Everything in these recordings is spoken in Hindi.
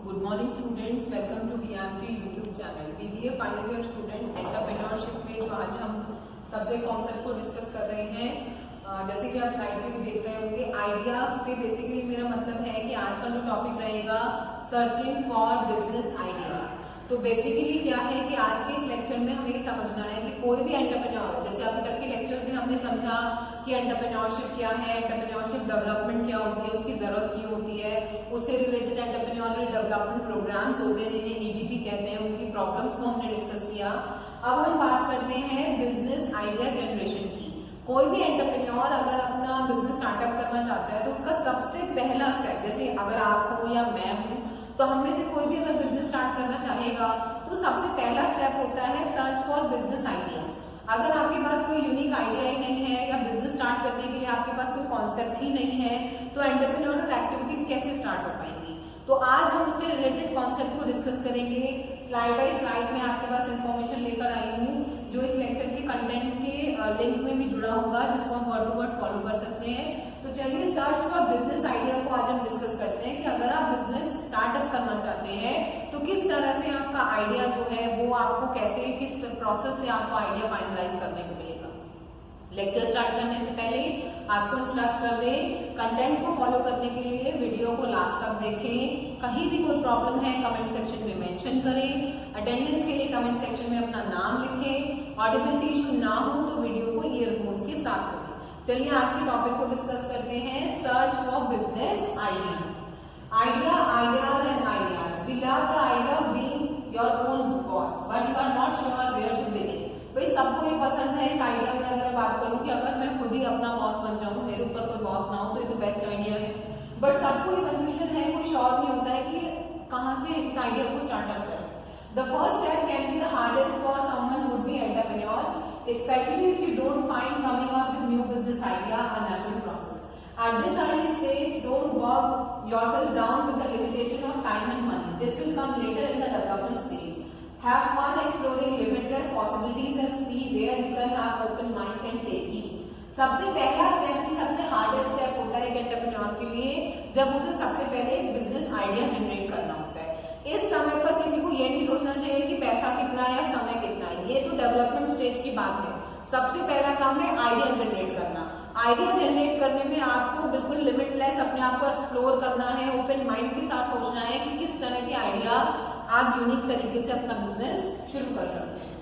Good morning students, welcome to BMT YouTube channel. BBA final year student entrepreneurship में जो आज हम सब्जेक्ट कॉन्सेप्ट को डिस्कस कर रहे हैं, जैसे कि आप स्लाइड पे भी देख रहे होंगे, आइडिया से बेसिकली मेरा मतलब है कि आज का जो टॉपिक रहेगा सर्चिंग फॉर बिजनेस आइडिया। तो बेसिकली क्या है कि आज के इस लेक्चर में हमें समझना है कि कोई भी एंटरप्रेन्योर, जैसे अभी तक के लेक्चर में हमने समझा कि एंटरप्रेन्योरशिप क्या है, एंटरप्रेन्योरशिप डेवलपमेंट क्या होती है, उसकी जरूरत क्यों होती है, उससे रिलेटेड एंटरप्रेन्योरल डेवलपमेंट प्रोग्राम्स होते हैं जिन्हें ईडीपी कहते हैं, उनकी प्रॉब्लम्स को हमने डिस्कस किया। अब हम बात करते हैं बिजनेस आइडिया जनरेशन की। कोई भी एंटरप्रेन्योर अगर अपना बिजनेस स्टार्टअप करना चाहता है तो उसका सबसे पहला स्टेप, जैसे अगर आप हो या मैं हूं, तो हम में से कोई भी अगर बिजनेस स्टार्ट करना चाहेगा तो सबसे पहला स्टेप होता है सर्च फॉर बिजनेस आइडिया। अगर आपके पास कोई यूनिक आइडिया ही नहीं है या बिजनेस स्टार्ट करने के लिए आपके पास कोई कॉन्सेप्ट ही नहीं है तो एंटरप्रेन्योरल एक्टिविटीज कैसे स्टार्ट हो पाएंगी। तो आज हम उससे रिलेटेड कॉन्सेप्ट को डिस्कस करेंगे। स्लाइड बाय स्लाइड में आपके पास इंफॉर्मेशन लेकर आई हूँ जो इस लेक्चर के कंटेंट के लिंक में भी जुड़ा होगा, जिसको हम वर्ड टू वर्ड फॉलो कर सकते हैं। तो चलिए सर्च फॉर बिजनेस आइडिया को आज हम डिस्कस करते हैं कि अगर आप बिजनेस स्टार्टअप करना चाहते हैं तो किस तरह से आपका आइडिया जो है वो आपको कैसे, किस प्रोसेस से आपको आइडिया फाइनलाइज करने को मिलेगा। लेक्चर स्टार्ट करने से पहले आपको इंस्ट्रक्ट कर दें, कंटेंट को फॉलो करने के लिए वीडियो को लास्ट तक देखें। कहीं भी कोई प्रॉब्लम है कमेंट सेक्शन में मेंशन करें। अटेंडेंस के लिए कमेंट सेक्शन में अपना नाम लिखें। ऑडिबिलिटी इशू ना हो तो वीडियो को ईयरफोन्स के साथ सुनें। चलिए आज के टॉपिक को डिस्कस करते हैं, search for business idea. Ideas and ideas. We love the idea of being your own boss but you are not sure where to begin. भाई सबको ये पसंद है इस आइडिया में, अगर बात करूं कि अगर मैं खुद ही अपना बॉस बन जाऊं, मेरे ऊपर कोई बॉस ना हो तो ये तो बेस्ट आइडिया है। बट सबको ये कंफ्यूजन है, कोई श्योर नहीं होता है कि कहां से इस आइडिया को स्टार्टअप करें। The first step can be the hardest for someone would be entrepreneur, especially if you don't find coming up with new business idea a natural process. At this early stage, don't bog yourself down with the limitation of time and money. This will come later in the development stage. Have fun exploring limitless possibilities and see where you can have open mind can take you. सबसे पहला स्टेप भी सबसे हार्डेस्ट स्टेप होता है एक एंटरप्रेन्योर के लिए, जब उसे सबसे पहले एक बिजनेस आइडिया जनरेट करना होता है। इस समय पर किसी को ये नहीं सोचना चाहिए कि पैसा कितना है या समय कितना है, ये तो डेवलपमेंट स्टेज की बात है। सबसे पहला काम है आइडिया जनरेट करना। आइडिया जनरेट करने में आपको बिल्कुल लिमिटलेस अपने आप को एक्सप्लोर करना है, ओपन माइंड के साथ सोचना है कि किस तरह के आइडिया आप यूनिक तरीके से अपना बिजनेस शुरू कर सकते हैं।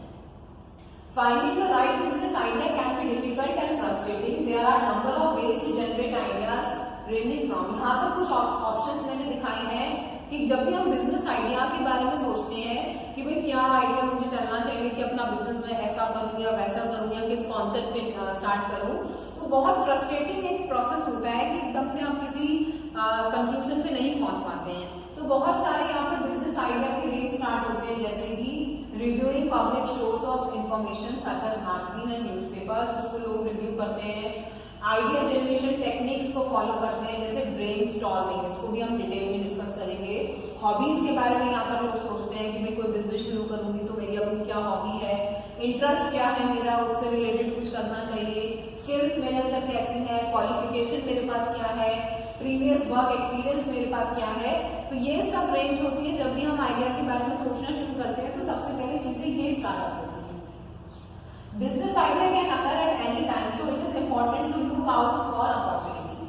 Finding the right business idea can be difficult and frustrating. There are number of ways to generate ideas ranging from, यहाँ पर कुछ ऑप्शंस मैंने दिखाए हैं कि जब भी हम बिजनेस आइडिया के बारे में सोचते हैं कि भाई क्या आइडिया मुझे चलना चाहिए कि अपना बिजनेस में ऐसा करूँ या वैसा करूँ या किस कॉन्सेप्ट पे स्टार्ट करूँ, तो बहुत फ्रस्ट्रेटिंग एक प्रोसेस होता है कि एकदम से हम किसी कंक्लूजन पे नहीं पहुंच पाते हैं। तो बहुत सारे यहाँ पर बिजनेस आइडिया के वे स्टार्ट होते हैं, जैसे कि reviewing public source of information such as magazine and newspapers, उसको लोग रिव्यू करते हैं। आइडिया जनरेशन टेक्निक्स को फॉलो करते हैं, जैसे ब्रेनस्टॉर्मिंग, इसको भी हम डिटेल में डिस्कस करेंगे। हॉबीज के बारे में यहाँ पर लोग सोचते हैं कि मैं कोई बिजनेस शुरू करूंगी तो मेरी अपनी क्या हॉबी है, इंटरेस्ट क्या है मेरा, उससे रिलेटेड कुछ करना चाहिए। स्किल्स मेरे अंदर कैसी है, क्वालिफिकेशन मेरे पास क्या है, प्रीवियस वर्क एक्सपीरियंस मेरे पास क्या है। तो ये सब रेंज होती है। जब भी हम आइडिया के बारे में सोचना शुरू करते हैं तो सबसे पहले चीजें ये स्टार्ट होती है। Business idea can occur at any time, so it is important to look out for opportunities.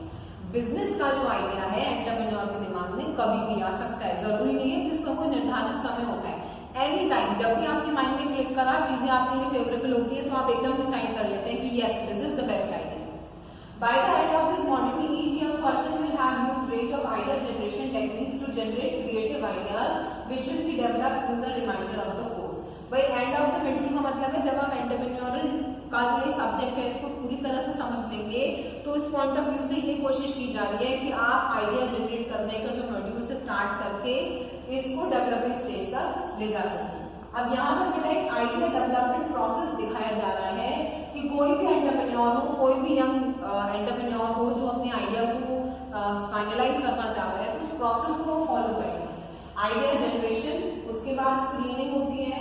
Business का जो आइडिया है एंटरप्रेन्योर के दिमाग में कभी भी आ सकता है, जरूरी नहीं है कि उसका कोई निर्धारित समय होता है। एनी टाइम जब भी आपके माइंड में क्लिक करा, चीजें आपके लिए फेवरेबल होती है तो आप एकदम डिसाइड कर लेते हैं कि yes this is the best idea. By the end of this module, each young person will have used range of idea generation techniques to generate creative ideas, which will be developed through the remainder of the course. By end of the module का मतलब है जब आप एंटरप्रेन्योरल का जो सब्जेक्ट है इसको पूरी तरह से समझ लेंगे तो इस पॉइंट ऑफ व्यू से ये कोशिश की जा रही है कि आप आइडिया जनरेट करने का जो मॉड्यूल से स्टार्ट करके इसको डेवलपमेंट स्टेज तक ले जा सकते हैं। अब यहाँ पर बेटा एक आइडिया डेवलपमेंट प्रोसेस दिखाया जा रहा है कि कोई भी एंटरप्रेन्योर हो, कोई भी यंग एंटरप्रेन्योर हो जो अपने आइडिया को फाइनलाइज करना चाह रहा है तो इस प्रोसेस को हम फॉलो करेंगे। आइडिया जनरेशन, उसके बाद स्क्रीनिंग होती है,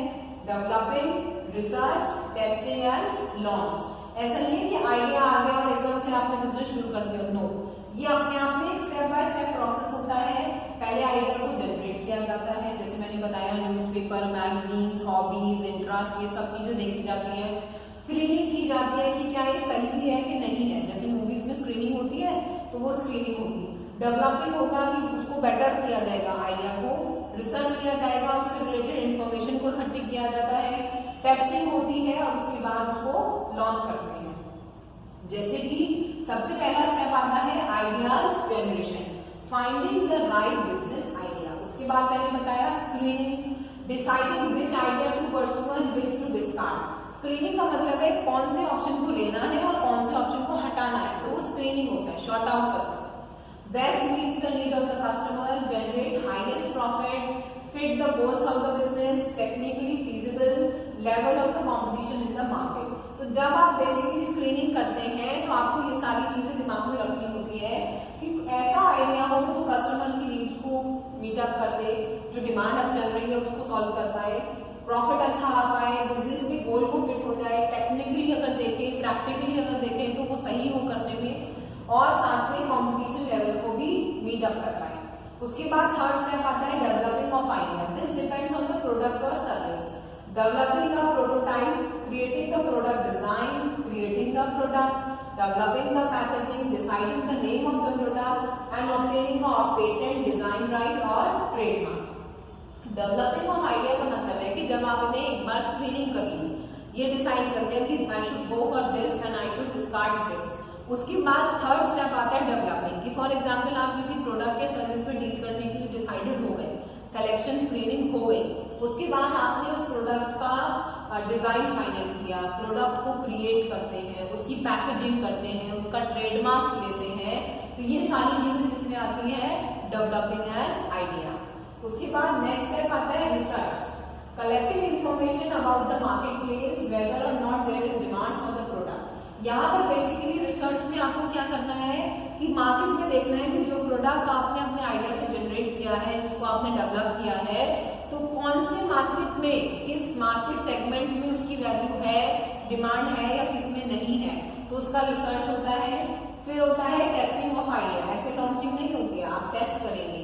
developing, research, testing and launch. ऐसा नहीं है कि आइडिया आ गया और एकदम से आपने बिजनेस शुरू कर दिया, नो, ये अपने आप में एक स्टेप बाय स्टेप प्रोसेस होता है। पहले आइडिया को जनरेट किया जाता है। जैसे मैंने बताया न्यूज़पेपर, मैगजीन्स, हॉबीज, इंटरेस्ट, ये सब चीजें देखी जाती हैं। स्क्रीनिंग की जाती है कि क्या ये सही भी है कि नहीं है। जैसे मूवीज में स्क्रीनिंग होती है तो वो स्क्रीनिंग होगी। डेवलपिंग होगा कि उसको बेटर किया जाएगा, आइडिया को रिसर्च किया जाएगा, उससे रिलेटेड इंफॉर्मेशन को इकट्ठी किया जाता है। टेस्टिंग होती है और उसके बाद उसको लॉन्च करते हैं। जैसे कि सबसे पहला स्टेप आता है ideas generation, finding the right business idea. उसके बाद मैंने बताया screening, deciding which idea to pursue and which to discard. Screening का मतलब है कौन से ऑप्शन को लेना है और कौन से ऑप्शन को हटाना है, तो वो स्क्रीनिंग होता है, शॉर्ट आउट करना। Best meets the need of the customer, generate highest profit, fit the goals of the business, technically feasible, level of the competition in the market. तो जब आप बेसिकली स्क्रीनिंग करते हैं तो आपको ये सारी चीजें दिमाग में रखनी होती है कि ऐसा आइडिया हो जो कस्टमर्स की नीड्स को मीट अप कर दे, जो डिमांड अब चल रही है उसको सॉल्व कर पाए, प्रॉफिट अच्छा आ पाए, बिजनेस के गोल को फिट हो जाए, टेक्निकली अगर देखें, प्रैक्टिकली अगर देखें तो वो सही हो करने में, और साथ में कॉम्पिटिशन लेवल को भी मीट अप कर पाए। उसके बाद थर्ड स्टेप आता है developing of idea. This depends on the product और service. Developing the prototype, creating the product design, creating the product, developing the packaging, deciding the name of the product and obtaining a patent, design right और trademark। डेवलपिंग ऑफ आइडिया का मतलब है कि जब आपने एक बार स्क्रीनिंग कर ली, ये डिसाइड कर लिया कि I should go for this and I should discard this, उसके बाद थर्ड स्टेप आता है डेवलपिंग कि फॉर एग्जांपल आप किसी प्रोडक्ट या सर्विस में डील करने के लिए डिसाइडेड हो गए, सिलेक्शन स्क्रीनिंग हो गई, उसके बाद आपने उस प्रोडक्ट का डिजाइन फाइनल किया, प्रोडक्ट को क्रिएट करते हैं, उसकी पैकेजिंग करते हैं, उसका ट्रेडमार्क लेते हैं, तो ये सारी चीजें किसमें आती है, डेवलपिंग एन आइडिया। उसके बाद नेक्स्ट स्टेप आता है research, collecting information about the market place, whether और not there is demand for the product. यहाँ पर बेसिकली रिसर्च में आपको क्या करना है कि मार्केट में देखना है कि जो प्रोडक्ट आपने अपने आइडिया से जनरेट किया है, जिसको आपने डेवलप किया है, तो कौन से मार्केट में, किस मार्केट सेगमेंट में उसकी वैल्यू है, डिमांड है या किस में नहीं है, तो उसका रिसर्च होता है। फिर होता है टेस्टिंग ऑफ आइडिया। ऐसे लॉन्चिंग नहीं होती है, आप टेस्ट करेंगे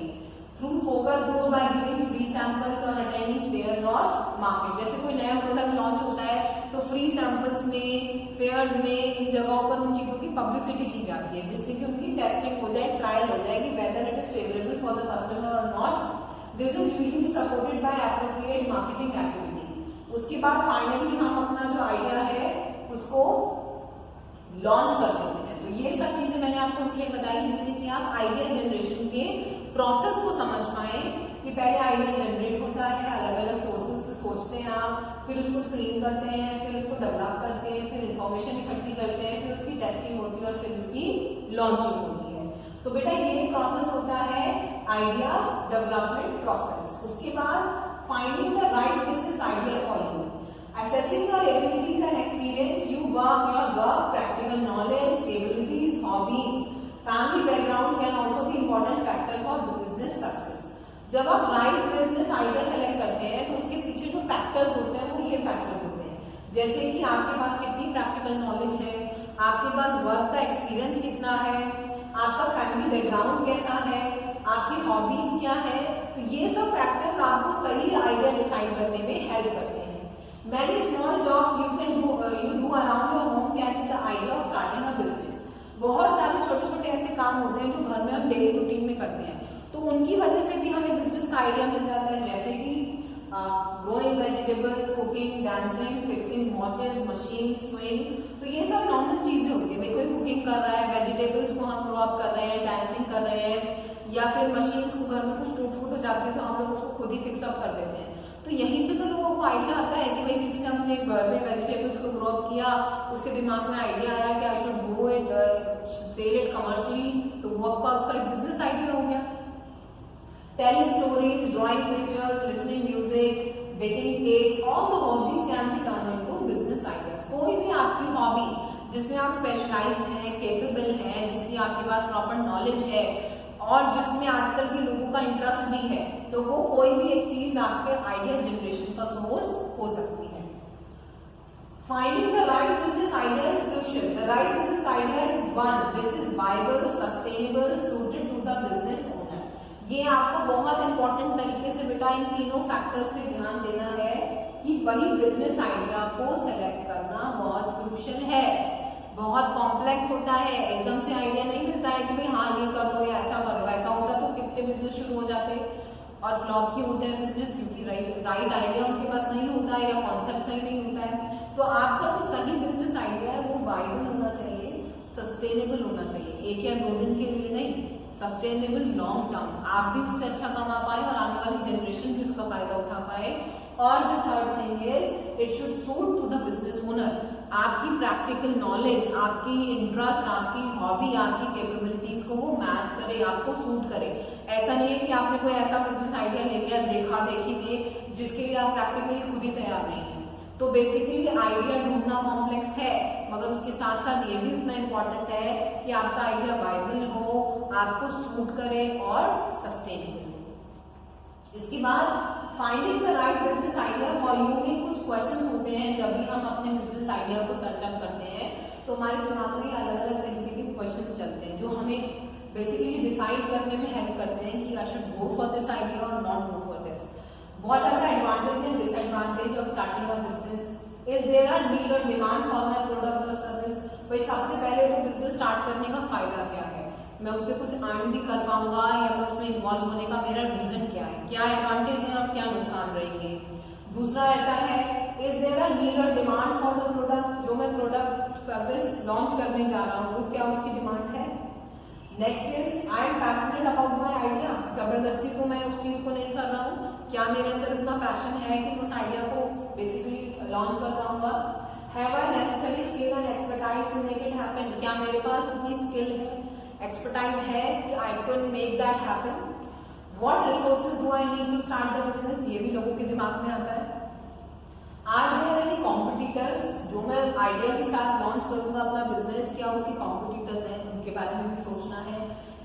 through focus group by giving free samples और अटेंडिंग फेयर्स और मार्केट। जैसे कोई नया प्रोडक्ट लॉन्च होता है तो फ्री सैंपल्स में, फेयर्स में, इन जगहों पर उन चीजों की पब्लिसिटी की जाती है जिससे कि उनकी टेस्टिंग हो जाए, ट्रायल हो जाए कि whether it is favourable for the customer और not. This is usually supported by appropriate marketing activity. उसके बाद फाइनली हम अपना जो आइडिया है उसको लॉन्च कर देते हैं। तो ये सब चीजें मैंने आपको इसलिए बताई जिससे कि आप आइडिया जनरेशन के प्रोसेस को समझ पाए कि पहले आइडिया जनरेट होता है, अलग अलग सोर्सेस से सोचते हैं आप, फिर उसको स्क्रीन करते हैं, फिर उसको डेवलप करते हैं, फिर इंफॉर्मेशन इकट्ठी करते हैं, फिर उसकी टेस्टिंग होती है और फिर उसकी लॉन्चिंग होती है। तो बेटा ये प्रोसेस होता है आइडिया डेवलपमेंट प्रोसेस। उसके बाद finding the right business idea for you, assessing your abilities and experience, you work your work, practical knowledge, abilities, hobbies, family background can also be important factor for business success। जब आप राइट बिजनेस आइडिया सेलेक्ट करते हैं तो उसके पीछे जो फैक्टर्स होते हैं वो ये फैक्टर्स होते हैं, जैसे कि आपके पास कितनी प्रैक्टिकल नॉलेज है, आपके पास वर्क का एक्सपीरियंस कितना है, आपका फैमिली बैकग्राउंड कैसा है, आपकी हॉबीज क्या है। तो ये सब फैक्टर्स आपको सही आइडिया डिसाइड करने में हेल्प करते हैं। Many small jobs you do around your home can be the idea of starting a business। बहुत सारे छोटे छोटे ऐसे काम होते हैं जो घर में हम डेली रूटीन में करते हैं, तो उनकी वजह से भी हमें बिजनेस का आइडिया मिल जाता है, जैसे कि growing vegetables, cooking, dancing, fixing watches, machine, swing. तो ये सब नॉर्मल चीजें होती है। कोई कुकिंग कर रहा है, वेजिटेबल्स को हम ग्रो अप कर रहे हैं, डांसिंग कर रहे हैं, या फिर मशीन्स को घर में कुछ टूट फूट हो जाती है तो हम लोग उसको खुद ही फिक्स अप कर देते हैं। तो यहीं से तो लोगों को आइडिया आता है कि भाई किसी ने अपने घर में वेजिटेबल्स को ग्रो अप किया, उसके दिमाग में आइडिया आया कि I should go it sell it commercially, तो वो आपका उसका एक बिजनेस आइडिया हो गया। Telling stories, drawing pictures, listening music, baking cakes, all the hobbies can be turn into business ideas. कोई भी आपकी हॉबी जिसमें आप स्पेशलाइज्ड हैं, केपेबल हैं, जिसकी आपके पास प्रॉपर नॉलेज है और जिसमें आजकल के लोगों का इंटरेस्ट भी है, तो वो कोई भी एक चीज आपके आइडिया जनरेशन का सोर्स हो सकती है। Finding the right business idea is crucial. The right business idea is one which is viable, sustainable, suited to the business owner. ये आपको बहुत इंपॉर्टेंट तरीके से बेटा इन तीनों फैक्टर्स पे ध्यान देना है कि वही बिजनेस आइडिया को सेलेक्ट करना बहुत क्रूशियल है। बहुत कॉम्प्लेक्स होता है, एकदम से आइडिया नहीं मिलता है कि भाई हाँ ये कर लो या ऐसा कर लो। ऐसा होता तो कितने बिजनेस शुरू हो जाते और फ्लॉप क्यों होते हैं बिजनेस, क्योंकि राइट आइडिया उनके पास नहीं होता है या कॉन्सेप्ट सही नहीं होता है। तो आपका जो सही बिजनेस आइडिया है वो वायबल होना चाहिए, सस्टेनेबल होना चाहिए, एक या 2 दिन के लिए नहीं, सस्टेनेबल लॉन्ग टर्म, आप भी उससे अच्छा कमा पाए और आने वाली जनरेशन भी उसका फायदा उठा पाए। और the third thing is it should suit to the business owner. आपकी प्रैक्टिकल नॉलेज, आपकी इंटरेस्ट, आपकी हॉबी, आपकी कैपेबिलिटीज को वो मैच करे, आपको सूट करे। ऐसा नहीं है कि आपने कोई ऐसा बिजनेस आइडिया ले लिया देखा देखी में जिसके लिए आप प्रैक्टिकली खुद ही तैयार नहीं है। तो बेसिकली आइडिया ढूंढना कॉम्प्लेक्स है, मगर उसके साथ साथ ये भी उतना इम्पोर्टेंट है कि आपका आइडिया वायबल हो, आपको सूट करे और सस्टेनेबल हो। इसके बाद finding the right business idea for you में कुछ क्वेश्चंस होते हैं। जब भी हम अपने बिजनेस आइडिया को सर्च अप करते हैं तो हमारे दिमाग में अलग अलग तरीके के क्वेश्चन चलते हैं जो हमें बेसिकली डिसाइड करने में हेल्प करते हैं कि I should go for this idea और not go for this. What are the advantage and disadvantage of starting a business? Is there a need or demand for my product or service? भाई सबसे पहले तो बिजनेस स्टार्ट करने का फायदा क्या है, मैं उससे कुछ अर्न भी कर पाऊंगा या मैं उसमें इन्वॉल्व होने का मेरा रीजन क्या है, क्या एडवांटेज है और क्या नुकसान रहेंगे। दूसरा रहता है इज देयर अ नीड और डिमांड फॉर द प्रोडक्ट, जो मैं प्रोडक्ट सर्विस लॉन्च करने जा रहा हूँ क्या उसकी डिमांड है। Next is I am passionate about my idea, जबरदस्ती तो मैं उस चीज को नहीं कर रहा हूँ, क्या मेरे अंदर इतना पैशन है कि मैं उस आइडिया को बेसिकली लॉन्च कर पाऊंगा। Have I necessary skill and expertise to make it happen, क्या मेरे पास उतनी स्किल है, एक्सपर्टाइज है कि I can make that happen. What resources do I need to start the business, ये भी लोगों के दिमाग में आता है। आर देयर एनी कॉम्पिटिटर्स, जो मैं आइडिया के साथ लॉन्च करूंगा अपना बिजनेस, क्या उसके कॉम्पिटिटर्स हैं, उनके बारे में भी सोचना है।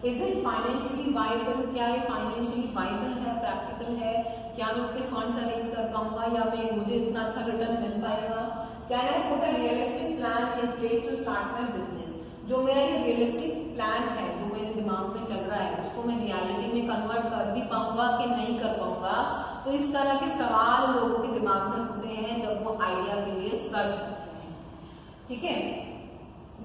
इज इट फाइनेंशियली वाइबल, क्या ये फाइनेंशियली वाइबल है, प्रैक्टिकल है, क्या मैं उसके फंड्स अरेंज कर पाऊंगा या मैं मुझे इतना अच्छा रिटर्न मिल पाएगा। Can I put a realistic plan in place to start my business, जो मेरा ये रियलिस्टिक प्लान है जो मेरे दिमाग में चल रहा है उसको मैं रियलिटी में कन्वर्ट कर भी पाऊंगा कि नहीं कर पाऊंगा। तो इस तरह के सवाल लोगों के दिमाग में होते हैं जब वो आइडिया के लिए सर्च करते हैं। ठीक है,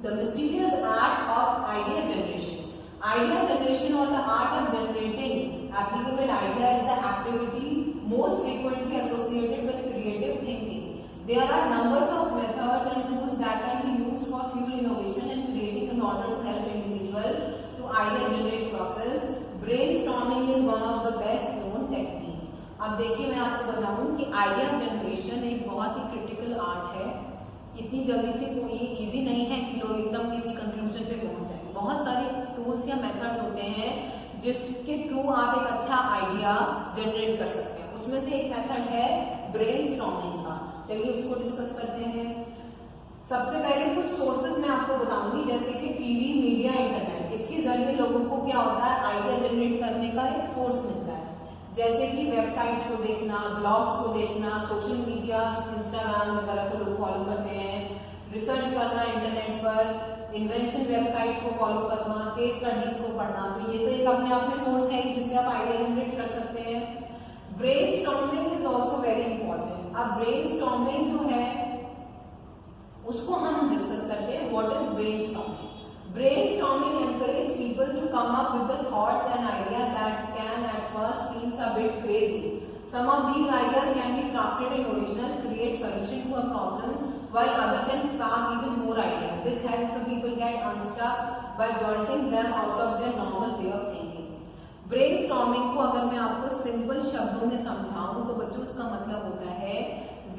the mysterious art of idea generation, idea generation or the art of generating applicable idea is the activity most frequently associated with creative thinking. There are numbers of methods and tools that can be used for fuel innovation and creating in order to help individual to idea generate process. Brainstorming is one of the best known techniques. अब देखिए मैं आपको बताऊं कि आइडिया जनरेशन एक बहुत ही क्रिटिकल आर्ट है। इतनी जल्दी से कोई इजी नहीं है कि लोग एकदम किसी कंक्लूजन पे पहुंच जाए। बहुत सारे टूल्स या मेथड्स होते हैं जिसके थ्रू आप एक अच्छा आइडिया जनरेट कर सकते हैं। उसमें से एक मेथड है ब्रेनस्टॉर्मिंग का। चलिए उसको डिस्कस करते हैं। सबसे पहले कुछ सोर्सेज मैं आपको बताऊंगी, जैसे कि टीवी, मीडिया, इंटरनेट। इसके जरिए लोगों को क्या होता है, आइडिया जनरेट करने का एक सोर्स मिलता है, जैसे कि वेबसाइट्स को देखना, ब्लॉग्स को देखना, सोशल मीडिया, इंस्टाग्राम वगैरह को लोग फॉलो करते हैं, रिसर्च करना इंटरनेट पर, इन्वेंशन वेबसाइट्स को फॉलो करना, केस स्टडीज को पढ़ना। तो ये तो एक अपने आप में सोर्स है जिससे आप आइडिया जनरेट कर सकते हैं। Brainstorming is also very important. अब ब्रेनस्टॉर्मिंग जो है उसको हम डिस्कस करते हैं। What is brainstorming? Brainstorming encourages people to come up with the thoughts and ideas that can at first seem a bit crazy. Some of these ideas can be crafted and original, create solution to a problem, while other can spark even more ideas. This helps the people get unstuck by jolting them out of their normal way of thinking. Brainstorming को अगर मैं आपको सिंपल शब्दों में समझाऊं तो बच्चों उसका मतलब होता है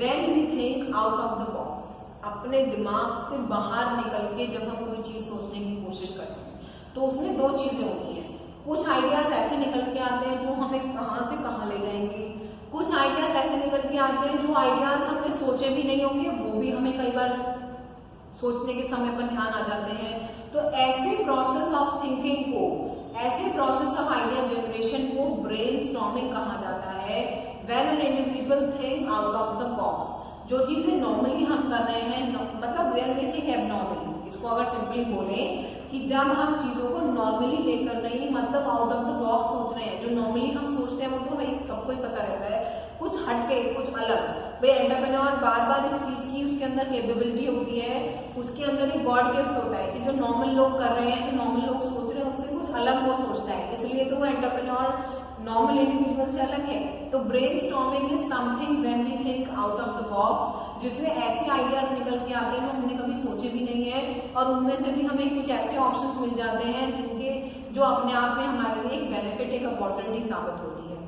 when we think out of the box, अपने दिमाग से बाहर निकल के जब हम कोई चीज सोचने की कोशिश करते हैं तो उसमें दो चीजें होती हैं। कुछ आइडियाज ऐसे निकल के आते हैं जो हमें कहां से कहां ले जाएंगे, कुछ आइडियाज ऐसे निकल के आते हैं जो आइडियाज हमने सोचे भी नहीं होंगे, वो भी हमें कई बार सोचने के समय पर ध्यान आ जाते हैं। तो ऐसे प्रोसेस ऑफ थिंकिंग को, ऐसे प्रोसेस ऑफ आइडिया जनरेशन को ब्रेनस्टॉर्मिंग कहा जाता है। When an individual think out of the box, जो चीजें नॉर्मली हम कर रहे हैं, मतलब वेयर वी थिंक एबनॉर्मली, इसको अगर सिंपली बोले कि जब हम चीजों को नॉर्मली लेकर नहीं, मतलब आउट ऑफ द बॉक्स सोच रहे हैं, जो नॉर्मली हम सोचते हैं वो तो भाई सबको ही पता रहता है, कुछ हटके कुछ अलग। भाई एंटरप्रेन्योर बार बार इस चीज की उसके अंदर कैपेबिलिटी होती है, उसके अंदर एक गॉड गिफ्ट होता है कि जो नॉर्मल लोग कर रहे हैं, जो नॉर्मल लोग सोच रहे हैं, उससे कुछ अलग वो सोचता है, इसलिए तो वो एंटरप्रेन्योर नॉर्मल इंडिविजुअल से अलग है। तो brainstorming is something when we think out of the box, जिसमें ऐसे आइडियाज निकल के आते हैं जो हमने कभी सोचे भी नहीं है, और उनमें से भी हमें कुछ ऐसे ऑप्शंस मिल जाते हैं जिनके जो अपने आप में हमारे लिए एक बेनिफिट, एक अपॉर्चुनिटी साबित होती है।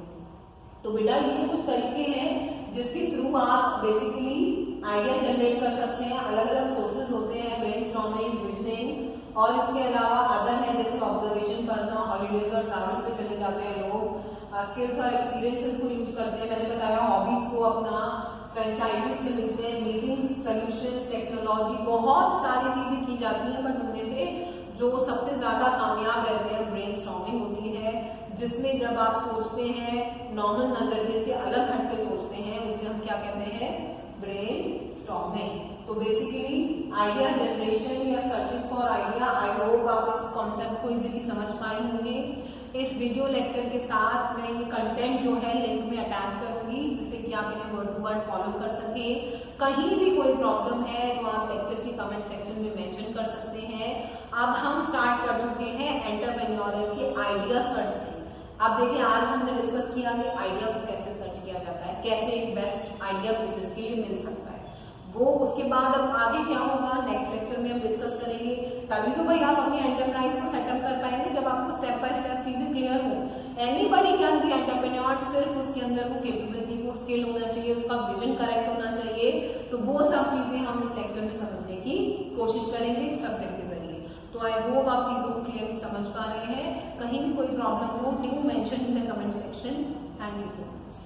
तो बेटा ये कुछ तरीके हैं जिसके थ्रू आप बेसिकली आइडिया जनरेट कर सकते हैं। अलग अलग सोर्सेज होते हैं, ब्रेनस्टॉर्मिंग, विजनिंग, और इसके अलावा अदर है जैसे ऑब्जर्वेशन करना, हॉलीडेज और ट्रैवल पे चले जाते हैं लोग, स्किल्स और एक्सपीरियंसेस को यूज करते हैं, मैंने बताया हॉबीज को अपना, फ्रेंचाइजीज से मिलते हैं, मीटिंग्स, सॉल्यूशंस, टेक्नोलॉजी, बहुत सारी चीजें की जाती हैं, बट उनमें से जो सबसे ज्यादा कामयाब रहते हैं ब्रेनस्टॉर्मिंग होती है, जिसमें जब आप सोचते हैं नॉर्मल नजरिए से अलग हट के सोचते हैं, उसे हम क्या कहते हैं, ब्रेनस्टॉर्मिंग। तो बेसिकली आइडिया जनरेशन या searching for idea, I hope आप इस कॉन्सेप्ट को इजीली समझ पाए होंगे। इस वीडियो लेक्चर के साथ मैं ये कंटेंट जो है लिंक में अटैच करूंगी, जिससे कि आप इन्हें वर्ड टू वर्ड फॉलो कर सके। कहीं भी कोई प्रॉब्लम है तो आप लेक्चर के कमेंट सेक्शन में मेंशन कर सकते हैं। अब हम स्टार्ट कर चुके हैं एंटरप्रेन्योरल के आइडिया सर्च से। अब देखिए, आज हमने डिस्कस किया कि आइडिया को कैसे सर्च किया जाता है, कैसे एक बेस्ट आइडिया बिजनेस के लिए मिल सकता है वो। उसके बाद अब आगे क्या होगा नेक्स्ट लेक्चर में हम डिस्कस करेंगे, तभी तो भाई आप अपनी एंटरप्राइज को सेटअप कर पाएंगे जब आपको स्टेप बाय स्टेप चीजें क्लियर हो। एनीबॉडी कैन बी एंटरप्रेन्योर, सिर्फ उसके अंदर वो कैपेबिलिटी, वो स्किल होना चाहिए, उसका विजन करेक्ट होना चाहिए। तो वो सब चीजें हम इस लेक्चर में समझने की कोशिश करेंगे इस सब्जेक्ट के जरिए। तो आई होप आप चीजों को क्लियरली समझ पा रहे हैं। कहीं भी कोई प्रॉब्लम हो, do mention in the comment section. Thank you so much.